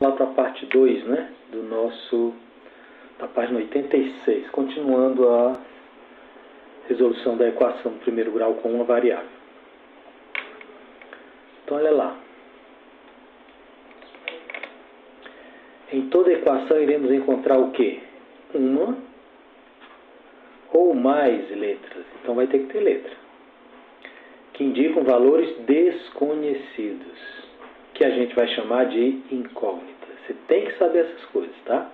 Lá para a parte 2, né, da página 86, continuando a resolução da equação do primeiro grau com uma variável. Então, olha lá. Em toda equação iremos encontrar o quê? Uma ou mais letras. Então, vai ter que ter letra. Que indicam valores desconhecidos, que a gente vai chamar de incógnita. Você tem que saber essas coisas, tá?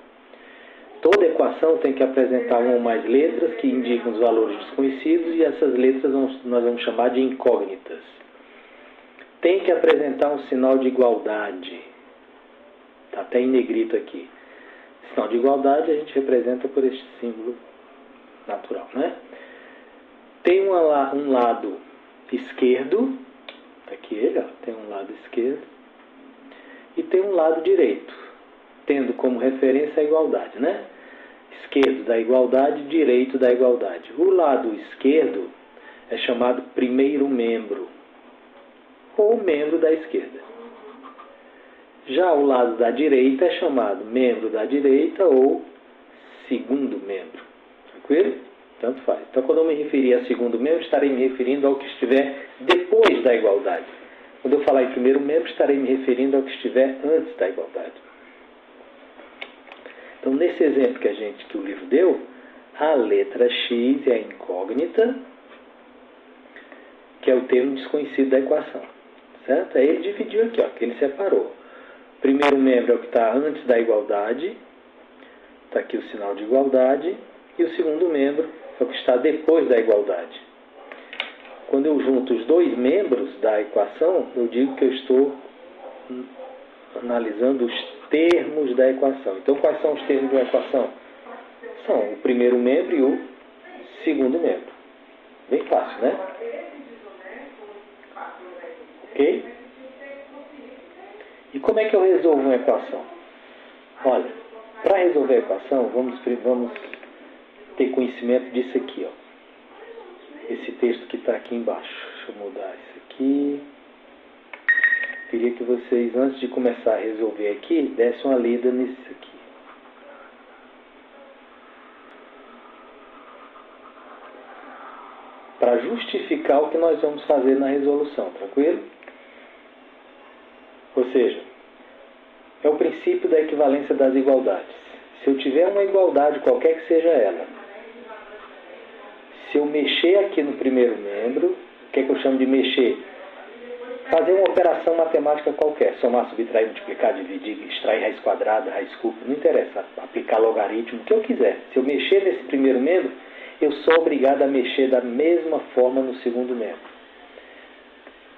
Toda equação tem que apresentar uma ou mais letras que indicam os valores desconhecidos e essas letras nós vamos chamar de incógnitas. Tem que apresentar um sinal de igualdade. Está até em negrito aqui. Sinal de igualdade a gente representa por este símbolo natural, né? Tem um lado esquerdo, tá aqui ele, ó, tem um lado esquerdo, e tem um lado direito, tendo como referência a igualdade, né? Esquerdo da igualdade, direito da igualdade. O lado esquerdo é chamado primeiro membro, ou membro da esquerda. Já o lado da direita é chamado membro da direita ou segundo membro. Tranquilo? Tanto faz. Então, quando eu me referir a segundo membro, estarei me referindo ao que estiver depois da igualdade. Quando eu falar em primeiro membro, estarei me referindo ao que estiver antes da igualdade. Então, nesse exemplo que o livro deu, a letra X é a incógnita, que é o termo desconhecido da equação. Certo? Aí ele dividiu aqui, ó, que ele separou. O primeiro membro é o que está antes da igualdade, está aqui o sinal de igualdade, e o segundo membro é o que está depois da igualdade. Quando eu junto os dois membros da equação, eu digo que eu estou analisando os termos da equação. Então, quais são os termos da equação? São o primeiro membro e o segundo membro. Bem fácil, né? Ok? E como é que eu resolvo uma equação? Olha, para resolver a equação, vamos ter conhecimento disso aqui, ó. Esse texto que está aqui embaixo. Deixa eu mudar isso aqui. Queria que vocês, antes de começar a resolver aqui, dessem uma lida nisso aqui. Para justificar o que nós vamos fazer na resolução, tranquilo? Ou seja, é o princípio da equivalência das igualdades. Se eu tiver uma igualdade, qualquer que seja ela, se eu mexer aqui no primeiro membro, o que é que eu chamo de mexer? Fazer uma operação matemática qualquer, somar, subtrair, multiplicar, dividir, extrair raiz quadrada, raiz curva, não interessa, aplicar logaritmo, o que eu quiser. Se eu mexer nesse primeiro membro, eu sou obrigado a mexer da mesma forma no segundo membro.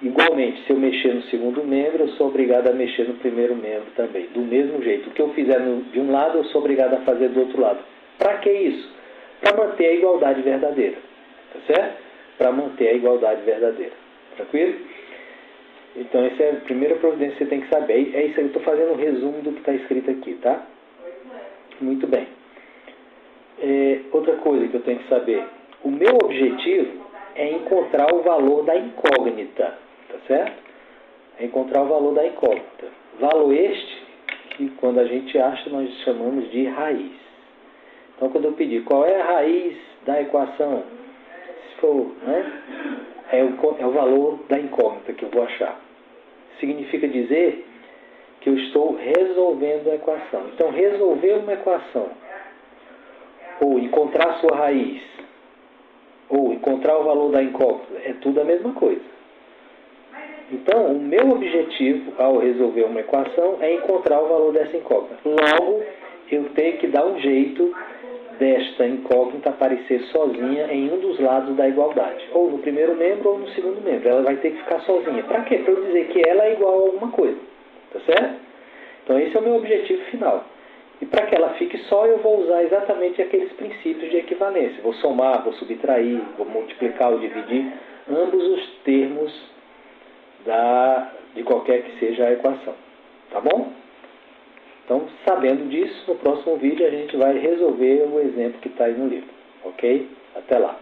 Igualmente, se eu mexer no segundo membro, eu sou obrigado a mexer no primeiro membro também, do mesmo jeito. O que eu fizer de um lado, eu sou obrigado a fazer do outro lado. Para que isso? Para manter a igualdade verdadeira. Tá certo? Para manter a igualdade verdadeira. Tranquilo? Então, essa é a primeira providência que você tem que saber. É isso aí, eu estou fazendo um resumo do que está escrito aqui, tá? Muito bem. Outra coisa que eu tenho que saber. O meu objetivo é encontrar o valor da incógnita. Tá certo? É encontrar o valor da incógnita. Valor este que, quando a gente acha, nós chamamos de raiz. Então, quando eu pedir qual é a raiz da equação, se for, né, é o valor da incógnita que eu vou achar. Significa dizer que eu estou resolvendo a equação. Então, resolver uma equação, ou encontrar sua raiz, ou encontrar o valor da incógnita, é tudo a mesma coisa. Então, o meu objetivo ao resolver uma equação é encontrar o valor dessa incógnita. Logo, eu tenho que dar um jeito desta incógnita aparecer sozinha em um dos lados da igualdade. Ou no primeiro membro ou no segundo membro. Ela vai ter que ficar sozinha. Para quê? Para eu dizer que ela é igual a alguma coisa. Tá certo? Então, esse é o meu objetivo final. E para que ela fique só, eu vou usar exatamente aqueles princípios de equivalência. Vou somar, vou subtrair, vou multiplicar ou dividir ambos os termos de qualquer que seja a equação. Tá bom? Então, sabendo disso, no próximo vídeo a gente vai resolver o exemplo que está aí no livro. Ok? Até lá!